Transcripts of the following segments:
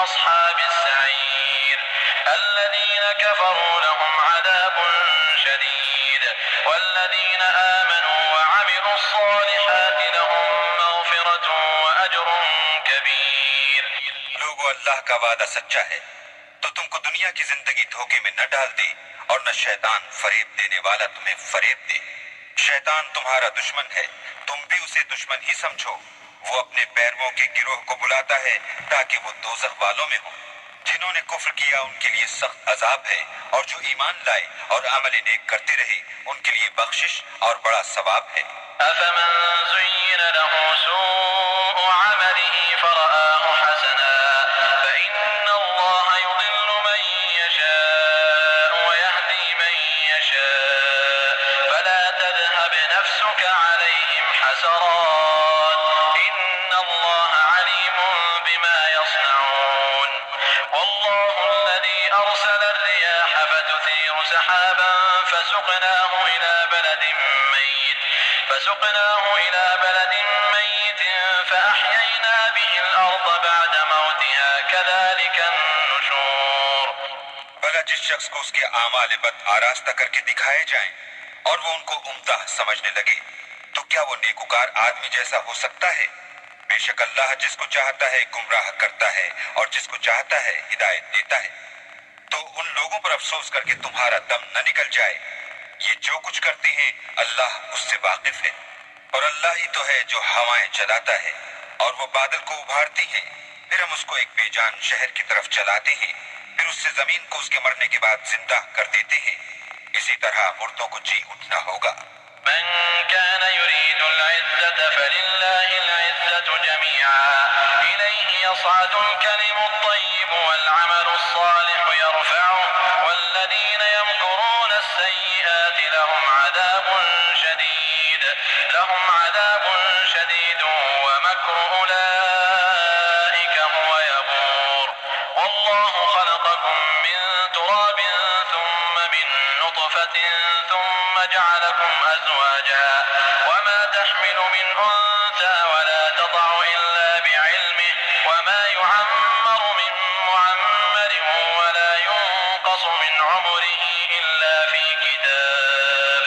أصحاب السعير الذين كفروا لهم عذاب شديد والذين آمنوا وعملوا الصالحات لهم مغفرة وأجر كبير. لوگو اللہ کا وعدہ سچا ہے تو تم کو دنیا کی زندگی دھوکے میں نہ ڈال دے اور نہ شیطان فریب دینے والا تمہیں فریب دے. شیطان تمہارا دشمن ہے، تم بھی اسے دشمن ہی سمجھو. وہ اپنے پیرووں کے گروہ کو بلاتا ہے تاکہ وہ دوزخ والوں میں ہوں. جنہوں نے کفر کیا ان کے لیے سخت عذاب ہے، اور جو ایمان لائے اور عمل نیک کرتے رہے ان کے لیے بخشش اور بڑا ثواب ہے. أفمن زين له سوء عمله فرآه حسنا فإن الله يضل من يشاء ويهدي من يشاء فلا تذهب نفسك عليهم حسرات إن الله عليم بما يصنعون. والله الذي أرسل الرياح فتثير سحابا فسقناه إلى بلد ميت فأحيينا به الأرض بعد موتها كذلك النشور. بھلا جس شخص کو اس کے اعمال بد آراستہ کر کے دکھائے جائیں اور وہ ان کو عمدہ سمجھنے لگے تو کیا وہ نیکوکار آدمی جیسا ہو سکتا ہے؟ بے شک اللہ جس کو چاہتا ہے گمراہ کرتا ہے اور جس کو چاہتا ہے ہدایت دیتا ہے. تو ان لوگوں پر افسوس کر کے تمہارا دم نہ نکل جائے. یہ جو کچھ کرتے ہیں اللہ اس سے واقف ہے. اور اللہ ہی تو ہے جو ہوائیں چلاتا ہے اور وہ بادل کو ابھارتی ہیں، پھر ہم اس کو ایک بے جان شہر کی طرف چلاتے ہیں، پھر اس سے زمین کو اس کے مرنے کے بعد زندہ کر دیتے ہیں. اسی طرح مردوں کو جی اٹھنا ہوگا. من كان يريد العزة فلله العزة جميعا إليه يصعد الكلم الطيب والعمل الصالح يرفعه والذين يمكرون السيئات لهم عذاب شديد ومكر أولئك هو يبور. والله خلقكم من تراب ثم من نطفة ثم جعلكم أزواجا وما تحمل من أنثى ولا تضع إلا بعلمه وما يعمر من معمر ولا ينقص من عمره إلا في كتاب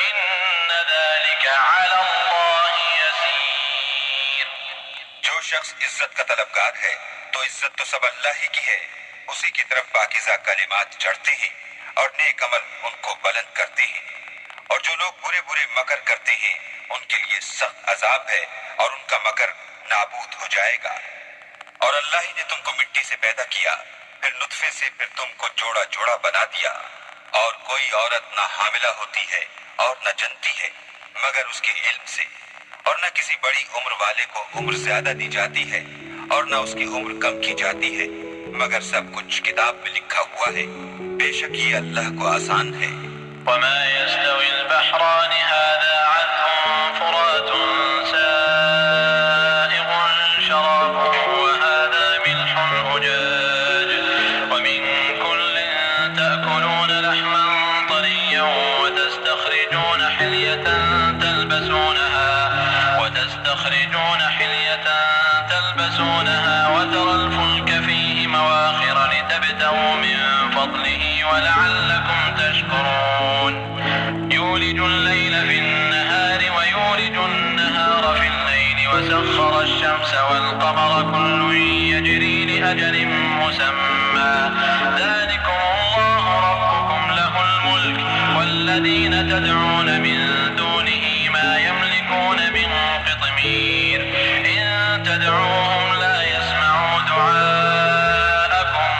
إن ذلك على الله يسير. جو شخص عزت کا طلبگار ہے تو عزت تو سب اللہ ہی کی ہے. اسی کی طرف پاکیزہ کلمات چڑھتے ہیں اور نیک عمل ان کو بلند کرتے ہیں. اور جو لوگ برے برے مکر کرتے ہیں ان کے لیے سخت عذاب ہے اور ان کا مکر نابود ہو جائے گا. اور اللہ ہی نے تم کو مٹی سے پیدا کیا، پھر نطفے سے، پھر تم کو جوڑا جوڑا بنا دیا. اور کوئی عورت نہ حاملہ ہوتی ہے اور نہ جنتی ہے مگر اس کے علم سے، اور نہ کسی بڑی عمر والے کو عمر زیادہ دی جاتی ہے اور نہ اس کی عمر کم کی جاتی ہے مگر سب کچھ کتاب میں لکھا ہوا ہے. بے شک یہ اللہ کو آسان ہے. وما يستوي البحران هذا عذب فرات سائغ شرابه وهذا ملح أجاج ومن كل تأكلون لحما طريا وتستخرجون حلية تلبسونها وترى الفلك فيه مواخر لتبتغوا من فضله ولعلكم تشكرون. يولج الليل في النهار ويولج النهار في الليل وسخر الشمس والقمر كل يجري لأجل مسمى ذلكم الله ربكم له الملك والذين تدعون من دونه ما يملكون من قطمير إن تدعوهم لا يسمعوا دعاءكم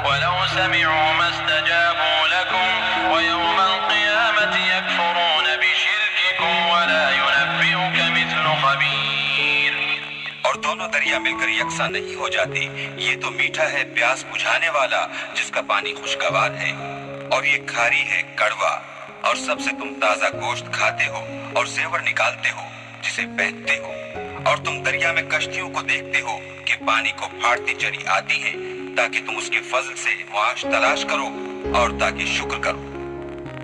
ولو سمعوا ما استجابوا لكم ويوم القيامة يكفرون بشرككم ولا ينبئك مثل خبير. اور دونوں دریا مل کر یکساں نہیں ہو جاتے. یہ تو میٹھا ہے پیاس بجھانے والا جس کا پانی خوشگوار ہے، اور یہ کھاری ہے کڑوا. اور سب سے تم تازہ گوشت کھاتے ہو اور زیور نکالتے ہو جسے پہنتے ہو. اور تم دریا میں کشتیوں کو دیکھتے ہو کہ پانی کو پھاڑتی چلی آتی ہیں تاکہ تم اس کے فضل سے معاش تلاش کرو اور تاکہ شکر کرو.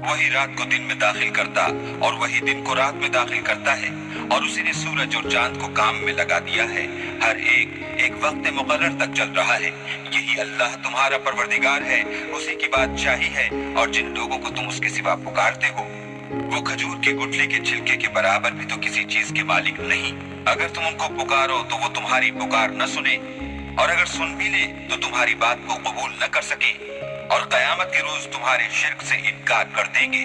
وہی رات کو دن میں داخل کرتا اور وہی دن کو رات میں داخل کرتا ہے اور اسی نے سورج اور چاند کو کام میں لگا دیا ہے، ہر ایک وقت مقرر تک چل رہا ہے۔ یہی اللہ تمہارا پروردگار ہے، اسی کی بادشاہی ہے، اور جن لوگوں کو تم اس کے سوا پکارتے ہو وہ کھجور کے گٹلے کے چھلکے کے برابر بھی تو کسی چیز کے مالک نہیں۔ اگر تم ان کو پکارو تو وہ تمہاری پکار نہ سنے، اور اگر سن بھی لے تو تمہاری بات کو قبول نہ کر سکے، اور قیامت کے روز تمہارے شرک سے انکار کر دیں گے،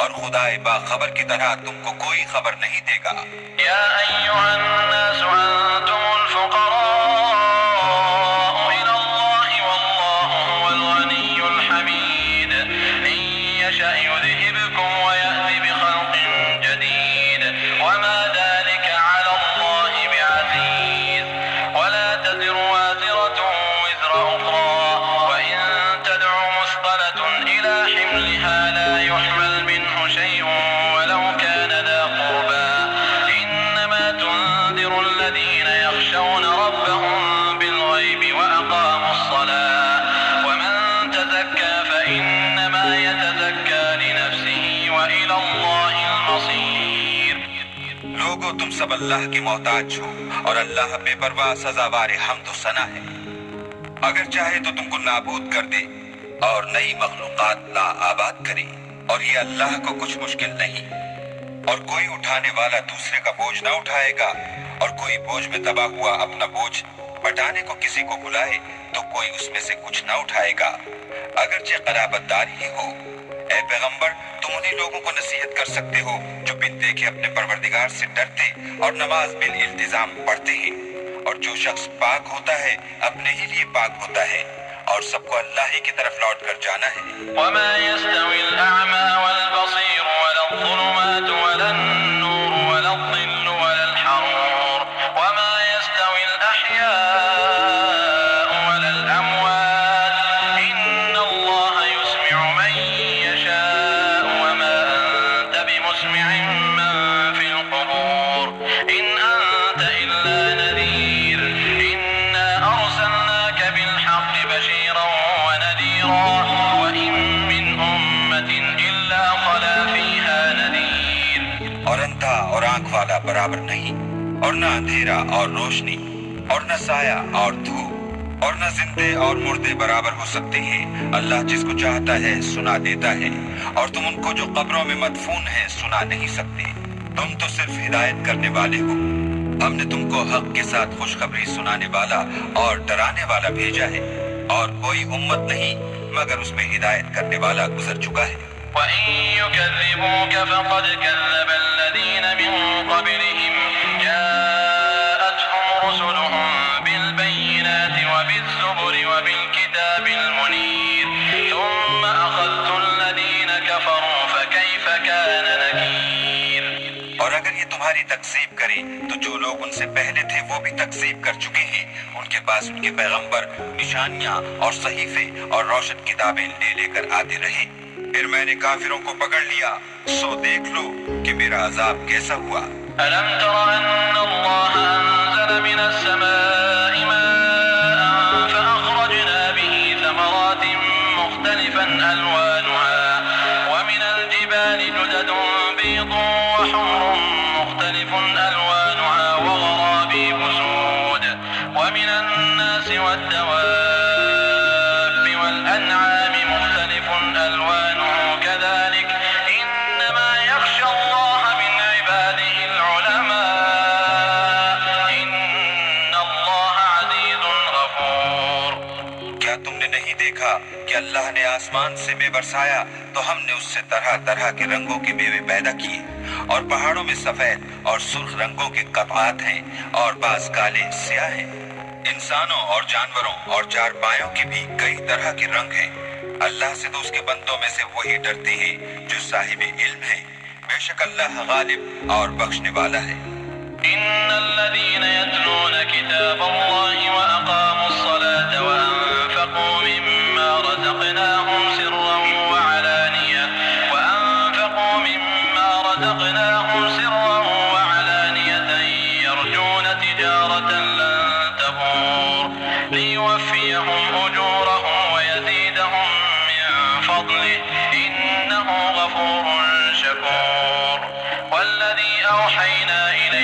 اور خدا باخبر کی طرح تم کو کوئی خبر نہیں دے گا۔ یا ایھا الناس انتم الفقراء الی اللہ واللہ هو الغنی الحمید ان یشأ یذھبکم ویأتی بخلق جدید وما ذلک علی اللہ بعزیز ولا تزر وازرة وزر اخرى وان تدع مثقلة الى حملها لا يحمل منه شيء ولو كان ذا قربى انما تنذر الذين يخشون ربهم بالغيب واقاموا الصلاة ومن تزكى فانما يتزكى لنفسه والى الله المصير۔ لوگو تم سب اللہ کے محتاج ہو، اور اللہ بے پرواہ سزاوار حمد و ثنا ہے۔ اگر چاہے تو تم کو نابود کر دے اور نئی مخلوقات لا آباد کرے، اور یہ اللہ کو کچھ مشکل نہیں۔ اور کوئی اٹھانے والا دوسرے کا بوجھ نہ اٹھائے گا، اور کوئی بوجھ میں دبا ہوا اپنا بوجھ بٹانے کو کسی کو بلائے تو کوئی اس میں سے کچھ نہ اٹھائے گا، اگرچہ قرابت دار ہی ہو۔ اے پیغمبر، تم انہی لوگوں کو نصیحت کر سکتے ہو جو بن دیکھے اپنے پروردگار سے ڈرتے اور نماز بالالتزام پڑھتے ہیں، اور جو شخص پاک ہوتا ہے اپنے ہی لیے پاک ہوتا ہے، اور سب کو اللہ ہی کی طرف لوٹ کر جانا ہے۔ وما يستوي الأعمى والبصير ولا الظلمات ولا النور ولا الظل ولا الحرور وما يستوي الأحياء ولا الأموات إن الله يسمع من يشاء وما أنت بمسمع من في القبور إن أنت إلا نذير إنا أرسلناك بالحق بشيرا ونذيرا وإن من أمة إلا خلا فيها نذير۔ اور اندھا اور آنکھ والا برابر نہیں، اور نہ اندھیرا اور روشنی، اور نہ سایہ اور دھوپ، اور نہ زندے اور مردے برابر ہو سکتے ہیں۔ اللہ جس کو چاہتا ہے سنا دیتا ہے، اور تم ان کو جو قبروں میں مدفون ہیں سنا نہیں سکتے۔ تم تو صرف ہدایت کرنے والے ہو۔ ہم نے تم کو حق کے ساتھ خوشخبری سنانے والا اور ڈرانے والا بھیجا ہے، اور کوئی امت نہیں مگر اس میں ہدایت کرنے والا گزر چکا ہے۔ وَإِن يُكَذِّبُوكَ فَقَدْ كَذَّبَ الَّذِينَ مِن قَبْلِهِمْ جَاءَتْهُمْ رُسُلُهُم بِالْبَيِّنَاتِ وَبِالزُّبُرِ وَبِالْكِتَابِ الْمُنِيرِ ثُمَّ أَخَذْتُ الَّذِينَ كَفَرُوا فَكَيْفَ كَانَ نَكِيرِ۔ اور اگر یہ تمہاری تکذیب کریں تو جو لوگ ان سے پہلے تھے وہ بھی تکذیب کر چکے ہیں۔ ان کے پاس ان کے پیغمبر نشانیاں اور صحیفے اور روشن کتابیں لے کر آتے رہے، پھر میں نے کافروں کو پکڑ لیا، سو دیکھ لو کہ میرا عذاب کیسا ہوا۔ أَلَمْ تَرَ أَنَّ اللَّهَ أَنزَلَ مِنَ السَّمَاءِ مَاءً فَأَخْرَجْنَا بِهِ ثَمَرَاتٍ مُخْتَلِفًا أَلْوَانُهَا وَمِنَ الْجِبَالِ جُدَدٌ بِيضٌ وَحُمْرٌ مُخْتَلِفٌ أَلْوَانُهَا وَغَرَابِيبُ سُودٌ وَمِنَ النَّاسِ وَالدَّوَابِّ وَالْأَنْعَامِ مُخْتَلِفٌ أَلْوَانُهُ كَذَلِكَ إِنَّمَا يَخْشَى اللَّهَ مِنْ عِبَادِهِ الْعُلَمَاءُ إِنَّ اللَّهَ عَزِيزٌ غَفُورٌ۔ کیا تم نے نہیں دیکھا کہ اللہ نے آسمان سے بے برسایا تو ہم نے اس سے طرح طرح کے رنگوں کے میوے پیدا کیے، اور پہاڑوں میں سفید اور سرخ رنگوں کے قطعات ہیں اور بعض کالے سیاہ ہیں۔ انسانوں اور جانوروں اور چارپایوں کے بھی کئی طرح کے رنگ ہیں۔ اللہ سے تو اس کے بندوں میں سے وہی ڈرتے ہیں جو صاحب علم ہیں، بے شک اللہ غالب اور بخشنے والا ہے۔ إن الذين يتلون كتاب الله وأقاموا الصلاة وأنفقوا مما رزقناهم سرا وعلانية يرجون تجارة لن تبور ليوفيهم أجورهم ويزيدهم من فضله إنه غفور شكور۔ والذي أوحينا إليك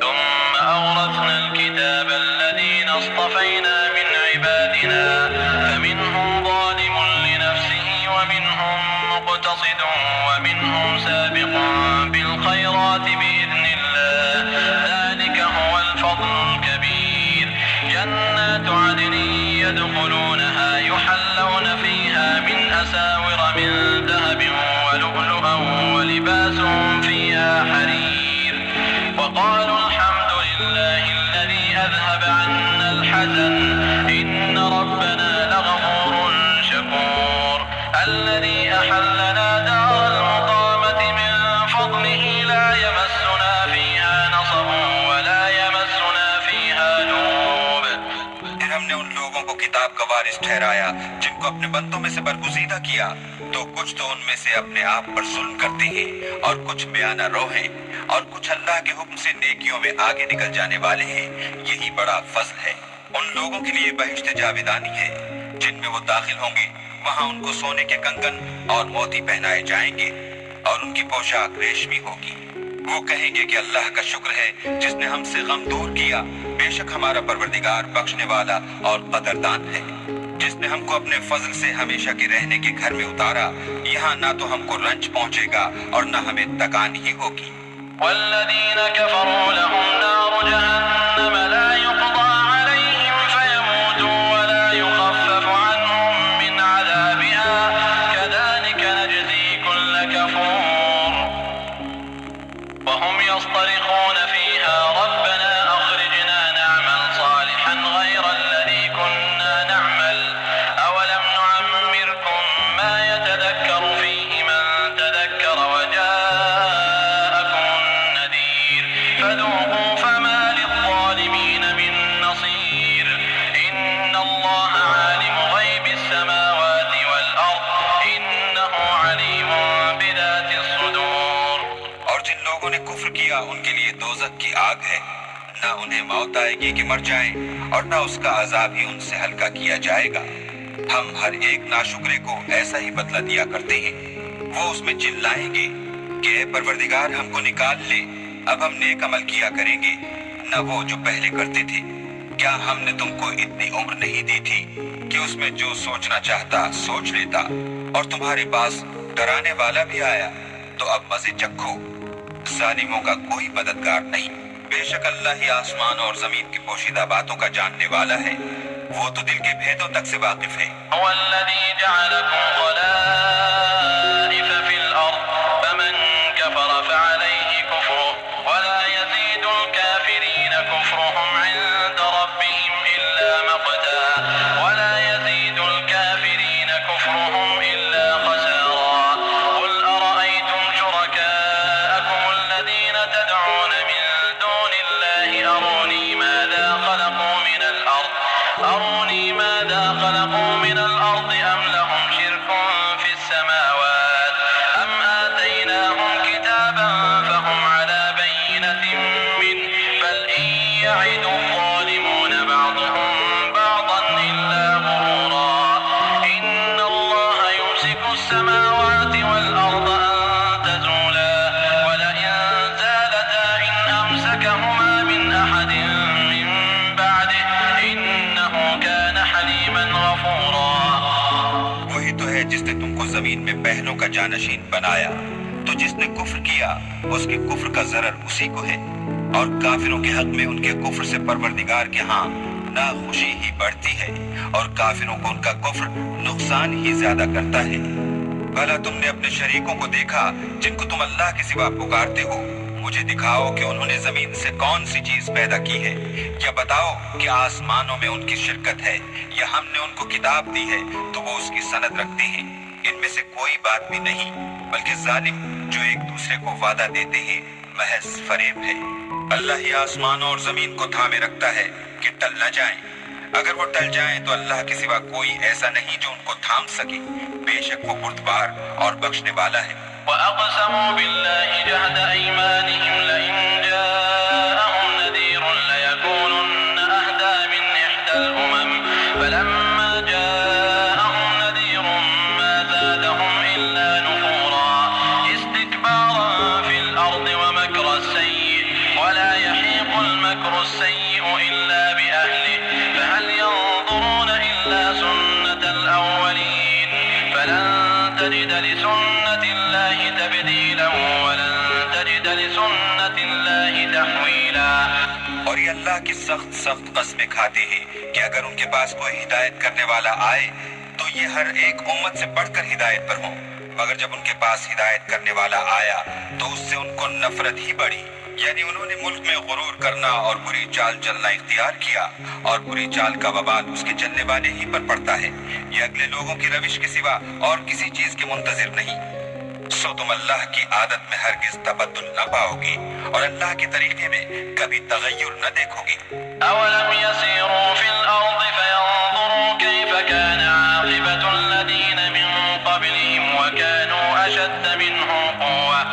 ثم أورثنا الكتاب الذين اصطفينا من عبادنا فمنهم ظالم لنفسه ومنهم مقتصد ومنهم سابق بالخيرات بإذن الله ذلك هو الفضل الكبير جنات عدن يدخلونها يحلون فيها من أساور من ذهب ولؤلؤا ولباسهم فيها حرير وقالوا الحمد لله الذي أذهب عنا الحزن إن ربنا لغفور شكور الذي أحلنا دار المقامة من فضله لا يمسنا فيها نصب ولا يمسنا فيها لغوب۔ پھر ہم نے ان لوگوں کو کتاب کا وارث ٹھہرایا جن کو اپنے بندوں میں سے برگزیدہ کیا، تو کچھ تو ان میں سے اپنے آپ پر ظلم کرتے ہیں اور کچھ بیانہ رو ہیں اور کچھ اللہ کے حکم سے نیکیوں میں آگے نکل جانے والے ہیں۔ یہی بڑا فضل ہے۔ ان لوگوں کے لیے بہشت جاویدانی ہے جن میں وہ داخل ہوں گے، وہاں ان کو سونے کے کنگن اور موتی پہنائے جائیں گے اور ان کی پوشاک ریشمی ہوگی۔ وہ کہیں گے کہ اللہ کا شکر ہے جس نے ہم سے غم دور کیا، بے شک ہمارا پروردگار بخشنے والا اور قدردان ہے، جس نے ہم کو اپنے فضل سے ہمیشہ کے رہنے کے گھر میں اتارا۔ یہاں نہ تو ہم کو رنج پہنچے گا اور نہ ہمیں تکان ہی ہوگی۔ والذين كفروا لهم نار جهنم لا يقضى عليهم فيموتوا ولا يخفف عنهم من عذابها كذلك نجزي كل كفور وهم يصطرخون فيها ربنا أخرجنا نعمل صالحا غير الذي كنا نعمل أولم نعمركم ما يتذكر فيه من تذكر وجاءكم النذير فذوقوا فما للظالمين من نصير إن الله عالم غيب السماوات والأرض إنه عليم بذات الصدور۔ اور جن لوگوں نے کفر کیا ان کے لیے دوزخ کی آگ ہے، نہ انہیں موت آئے گی کہ مر جائیں اور نہ اس کا عذاب ہی ان سے ہلکا کیا جائے گا۔ ہم ہر ایک ناشکرے کو ایسا ہی بدلہ دیا کرتے ہیں۔ وہ اس میں چلائیں گے کہ اے پروردگار ہم کو نکال لے، اب ہم نیک عمل کیا کریں گے نہ وہ جو پہلے کرتے تھے۔ کیا ہم نے تم کو اتنی عمر نہیں دی تھی کہ اس میں جو سوچنا چاہتا سوچ لیتا، اور تمہارے پاس ڈرانے والا بھی آیا؟ تو اب مزے چکھو، ظالموں کا کوئی مددگار نہیں۔ بے شک اللہ ہی آسمان اور زمین کی پوشیدہ باتوں کا جاننے والا ہے، وہ تو دل کے بھیدوں تک سے واقف ہے۔ هو الذي جعلكم خلائف في الأرض فمن كفر فعليه كفره ولا يزيد الكافرين كفرهم عند ربهم إلا مقتا ولا يزيد الكافرين كفرهم إلا خسارا قل أرأيتم شركاءكم الذين تدعون من دون الله أروني ماذا خلقوا من الأرض أم لهم شرك في السماوات أم آتيناهم كتابا فهم على بينة منه بل إن يعد الظالمون بعضهم بعضا إلا غرورا إن الله يمسك السماوات والأرض أن تزولا ولئن زالتا إن أمسكهما من أحد من بعده إنه كان حليما غفورا۔ وہی تو ہے جس نے تم کو زمین میں پہلوں کا جانشین بنایا، تو جس نے کفر کیا اس کے کفر کا ضرر اسی کو ہے، اور کافروں کے حق میں ان کے کفر سے پروردگار کے ہاں ناخوشی ہی بڑھتی ہے، اور کافروں کو ان کا کفر نقصان ہی زیادہ کرتا ہے۔ بھلا تم نے اپنے شریکوں کو دیکھا جن کو تم اللہ کے سوا پکارتے ہو؟ مجھے دکھاؤ کہ انہوں نے زمین سے کون سی چیز پیدا کی ہے، یا بتاؤ کہ آسمانوں میں ان کی شرکت ہے، یا ہم نے ان کو کتاب دی ہے تو وہ اس کی سند رکھتے ہیں۔ ان میں سے کوئی بات بھی نہیں، بلکہ ظالم جو ایک دوسرے کو وعدہ دیتے ہیں محض فریب ہے۔ اللہ ہی آسمانوں اور زمین کو تھامے رکھتا ہے کہ ٹل نہ جائیں۔ اگر وہ ٹل جائیں تو اللہ کے سوا کوئی ایسا نہیں جو ان کو تھام سکے۔ بے شک وہ بردبار اور بخشنے والا ہے۔ وَأَقْسَمُوا بِاللَّهِ جَهْدَ أَيْمَانِهِمْ لَئِن جَاءَهُمْ نَذِيرٌ لَيَكُونُنَّ أَهْدَىٰ مِنْ إِحْدَى الْأُمَمِ فَلَمَّا جَاءَهُمْ نَذِيرٌ مَّا زَادَهُمْ إِلَّا نُفُورًا اسْتِكْبَارًا فِي الْأَرْضِ وَمَكْرَ السَّيِّئِ وَلَا يَحِيقُ الْمَكْرُ السَّيِّئُ إِلَّا بِأَهْلِهِ فَهَلْ يَنظُرُونَ إِلَّا سُنَّةَ الْأَوَّلِينَ فَلَن تَجِدَ لِسُنَّةِ اللَّهِ تَبْدِيلًا وَلَن تَجِدَ لِسُنَّةِ اللَّهِ تَحْوِيلًا۔ اور یہ اللہ کی سخت سخت قسمیں کھاتے ہیں کہ اگر ان کے پاس کوئی ہدایت کرنے والا آئے تو یہ ہر ایک امت سے بڑھ کر ہدایت پر ہوں، مگر جب ان کے پاس ہدایت کرنے والا آیا تو اس سے ان کو نفرت ہی بڑھی، یعنی انہوں نے ملک میں غرور کرنا اور بری چال چلنا اختیار کیا، اور بری چال کا وبال اس کے چلنے والے ہی پر پڑتا ہے۔ یہ اگلے لوگوں کی روش کے سوا اور کسی چیز کے منتظر نہیں، سو تم اللہ کی عادت میں ہرگز تبدل نہ پاؤ گی اور اللہ کے طریقے میں کبھی تغیر نہ دیکھو گی۔ أَوَلَمْ يَسِيرُوا فِي الْأَرْضِ فَيَنظُرُوا كَيْفَ كَانَ عَاقِبَةُ الَّذِينَ مِن قَبْلِهِمْ وَكَانُوا أَشَدَّ مِنْهُمْ قُوَّةً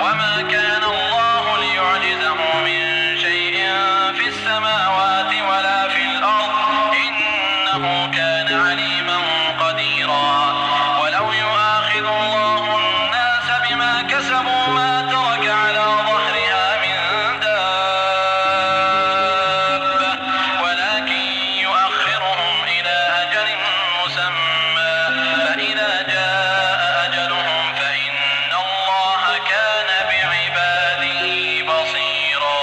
وَمَا كَانَ اللَّهُ لِيُعْجِزَهُ مِن شَيْءٍ فِي السَّمَاوَاتِ وَلَا فِي الْأَرْضِ إِنَّهُ كَانَ عَلِيمًا قَدِيرًا وَلَوْ يُؤَاخِذُ اللَّهُ النَّاسَ بِمَا كَسَبُوا مَا تَرَكَ عَلَى ظَهْرِهَا مِن دَابَّةٍ وَلَكِن يُؤَخِّرُهُمْ إِلَى أَجَلٍ مُّسَمًّى فَإِذَا جَاءَ أَجَلُهُمْ فَإِنَّ اللَّهَ كَانَ بِعِبَادِهِ بَصِيرًا۔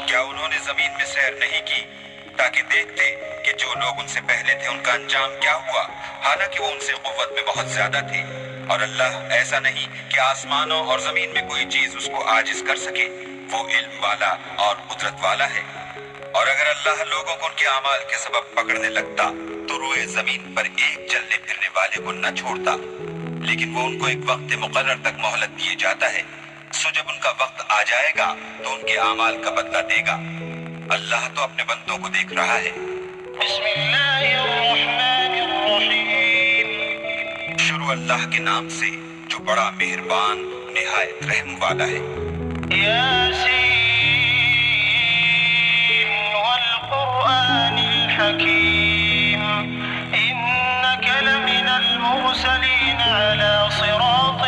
کیا انہوں نے زمین میں سیر نہیں کی تاکہ دیکھتے کہ جو لوگ ان سے پہلے تھے ان کا انجام کیا ہوا، حالانکہ وہ ان سے قوت میں بہت زیادہ تھے؟ اور اللہ ایسا نہیں کہ آسمانوں اور زمین میں کوئی چیز اس کو عاجز کر سکے، وہ علم والا اور قدرت والا ہے۔ اور اگر اللہ لوگوں کو ان کے اعمال کے سبب پکڑنے لگتا تو روئے زمین پر ایک چلنے پھرنے والے کو نہ چھوڑتا، لیکن وہ ان کو ایک وقت مقرر تک مہلت دیے جاتا ہے، سو جب ان کا وقت آ جائے گا تو ان کے اعمال کا بدلہ دے گا۔ اللہ تو اپنے بندوں کو دیکھ رہا ہے۔ بسم اللہ الرحمن الرحیم۔ شروع اللہ کے نام سے جو بڑا مہربان نہایت رحم والا ہے۔ یاسین والقرآن الحکیم انک لمن المرسلین علی صراط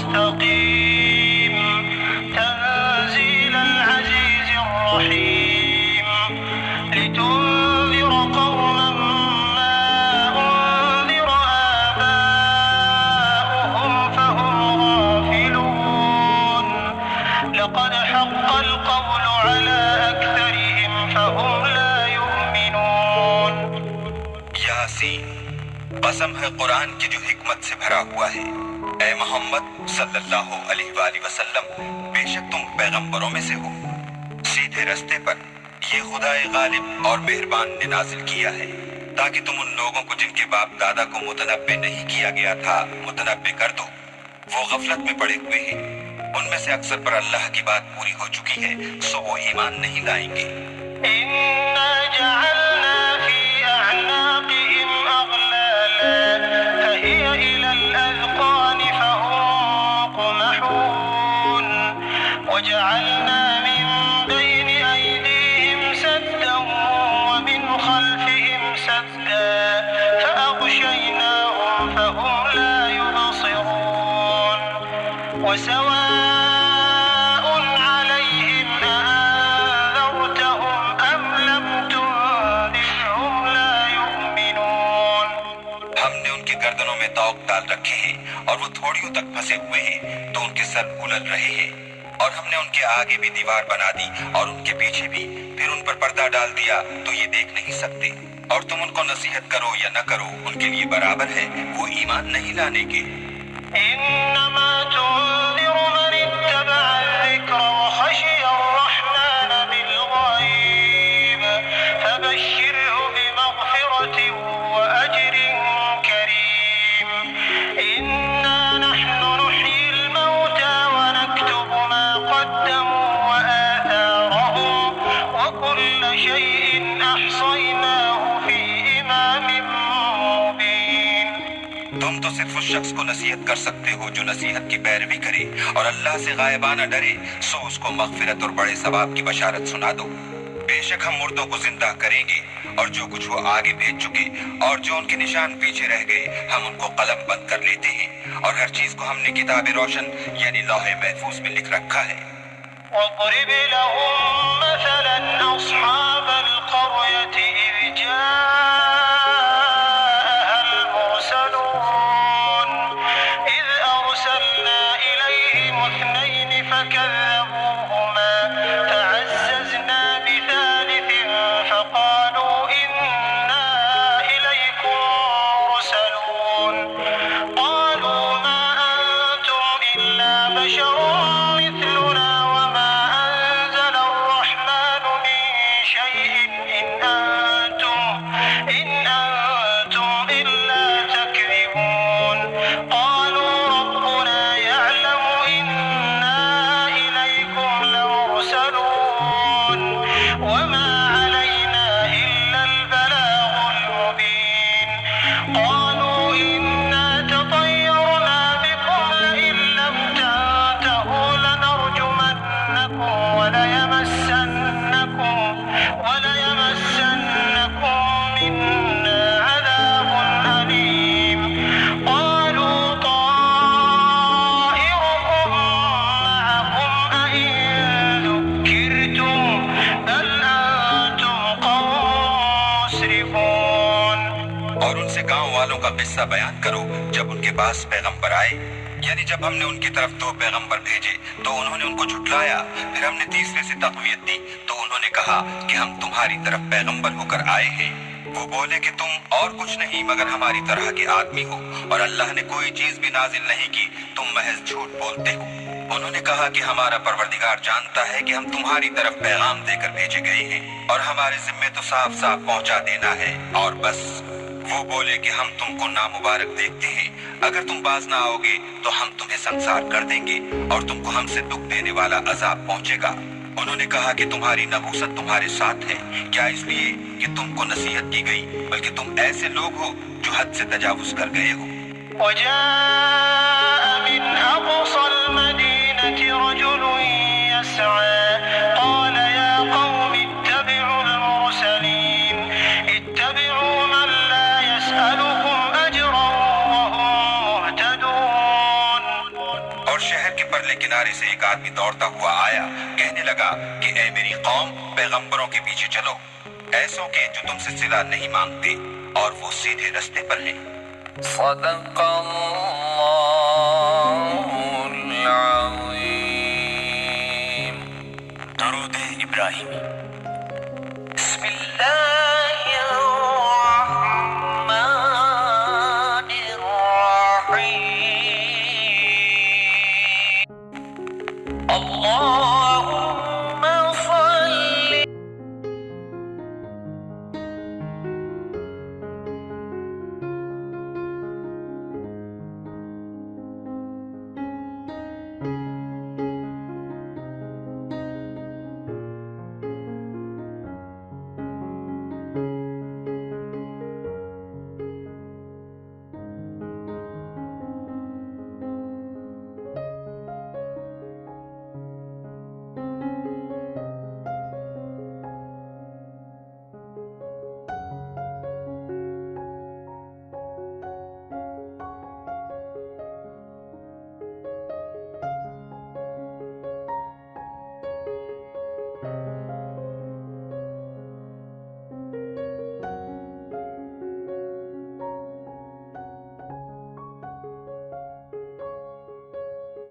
مستقیم تنزیل العزیز الرحیم لتنذر قوما ما انذر آباؤهم فهم غافلون لقد حق القول على أكثرهم فهم لا يؤمنون۔ یاسین، قسم ہے قرآن کی جو حکمت سے بھرا ہوا ہے۔ اے محمد صلی اللہ علیہ وآلہ وسلم، بے شک تم پیغمبروں میں سے ہو، سیدھے رستے پر یہ خدائے غالب اور مہربان نے نازل کیا ہے تاکہ تم ان لوگوں کو جن کے باپ دادا کو متنبع نہیں کیا گیا تھا متنبع کر دو۔ وہ غفلت میں پڑے ہوئے ہیں، ان میں سے اکثر پر اللہ کی بات پوری ہو چکی ہے، سو وہ ایمان نہیں لائیں گے۔ إنا جعلنا في أعناقهم أغلالا فهي إلى الأذقان فهم مقمحون وجعلنا من بين أيديهم سدا ومن خلفهم سدا فأغشيناهم فهم لا يبصرون وسواء عليهم أأنذرتهم أم لم تنذرهم لا يؤمنون۔ ہم نے ان کی گردنوں میں طوق ڈال رکھے ہیں اور وہ تھوڑیوں تک پھنسے ہوئے ہیں تو ان کے سر الل رہے ہیں، اور ہم نے ان کے آگے بھی دیوار بنا دی اور ان کے پیچھے بھی، پھر ان پر پردہ ڈال دیا تو یہ دیکھ نہیں سکتے، اور تم ان کو نصیحت کرو یا نہ کرو ان کے لیے برابر ہے، وہ ایمان نہیں لانے کے۔ إنما تنذر من اتبع الذكر وخشي الرحمن بالغيب فبشره بمغفرة وأجر كريم۔ إنا نحن نحيي الموتى ونكتب ما تم تو صرف اس شخص کو نصیحت کر سکتے ہو جو نصیحت کی پیروی کرے اور اللہ سے غائبانہ ڈرے، سو اس کو مغفرت اور بڑے ثواب کی بشارت سنا دو۔ بے شک ہم مردوں کو زندہ کریں گے، اور جو کچھ وہ آگے بھیج چکے اور جو ان کے نشان پیچھے رہ گئے ہم ان کو قلم بند کر لیتے ہیں، اور ہر چیز کو ہم نے کتاب روشن یعنی لوح محفوظ میں لکھ رکھا ہے۔ واضرب لهم مثلا أصحاب القرية إذ جاءها المرسلون إذ أرسلنا إليهم اثنين فكذبوهما فعززنا بثالث فقالوا إنا إليكم مرسلون قالوا ما أنتم إلا بشر مثلنا وما أنزل الرحمن من شيء إن أنتم إلا تكذبون قالوا ربنا يعلم إنا إليكم لمرسلون وما علينا إلا البلاغ المبين قالوا إنا تطيرنا بكم لئن لم تنتهوا لنرجمنكم وليمسنكم منا عذاب أليم قالوا طائركم معكم أئن ذكرتم بل أنتم قوم مسرفون۔ اور ان سے گاؤں والوں کا قصہ بیان کرو جب ان کے پاس پیغمبر آئے، یعنی جب ہم نے ان کی طرف 2 پیغمبر بھیجے تو انہوں نے ان کو جھٹلایا، پھر ہم نے تیسرے سے تقویت دی تو انہوں نے کہا کہ ہم تمہاری طرف پیغمبر ہو کر آئے ہیں۔ وہ بولے کہ تم اور کچھ نہیں مگر ہماری طرح کے آدمی ہو، اور اللہ نے کوئی چیز بھی نازل نہیں کی، تم محض جھوٹ بولتے ہو۔ انہوں نے کہا کہ ہمارا پروردگار جانتا ہے کہ ہم تمہاری طرف پیغام دے کر بھیجے گئے ہیں، اور ہمارے ذمے تو صاف صاف پہنچا دینا ہے اور بس۔ وہ بولے کہ ہم تم کو نامبارک دیکھتے ہیں، اگر تم باز نہ آؤ گے تو ہم تمہیں سنسار کر دیں گے اور تم کو ہم سے دکھ دینے والا عذاب پہنچے گا۔ انہوں نے کہا کہ تمہاری نبوست تمہارے ساتھ ہے، کیا اس لیے کہ تم کو نصیحت کی گئی، بلکہ تم ایسے لوگ ہو جو حد سے تجاوز کر گئے ہو۔ وجاء من أقصى المدينة رجل يسعى قال يا قوم اتبعوا المرسلين اتبعوا من لا يسألكم أجرا وهم مهتدون۔ اور شہر کے پرلے کنارے سے ایک آدمی دوڑتا ہوا آیا، کہنے لگا کہ اے میری قوم، پیغمبروں کے پیچھے چلو، ایسوں کے جو تم سے صلہ نہیں مانگتے اور وہ سیدھے رستے پر ہیں۔ صدق اللہ العظیم۔ درود ابراہیمی۔ بسم اللہ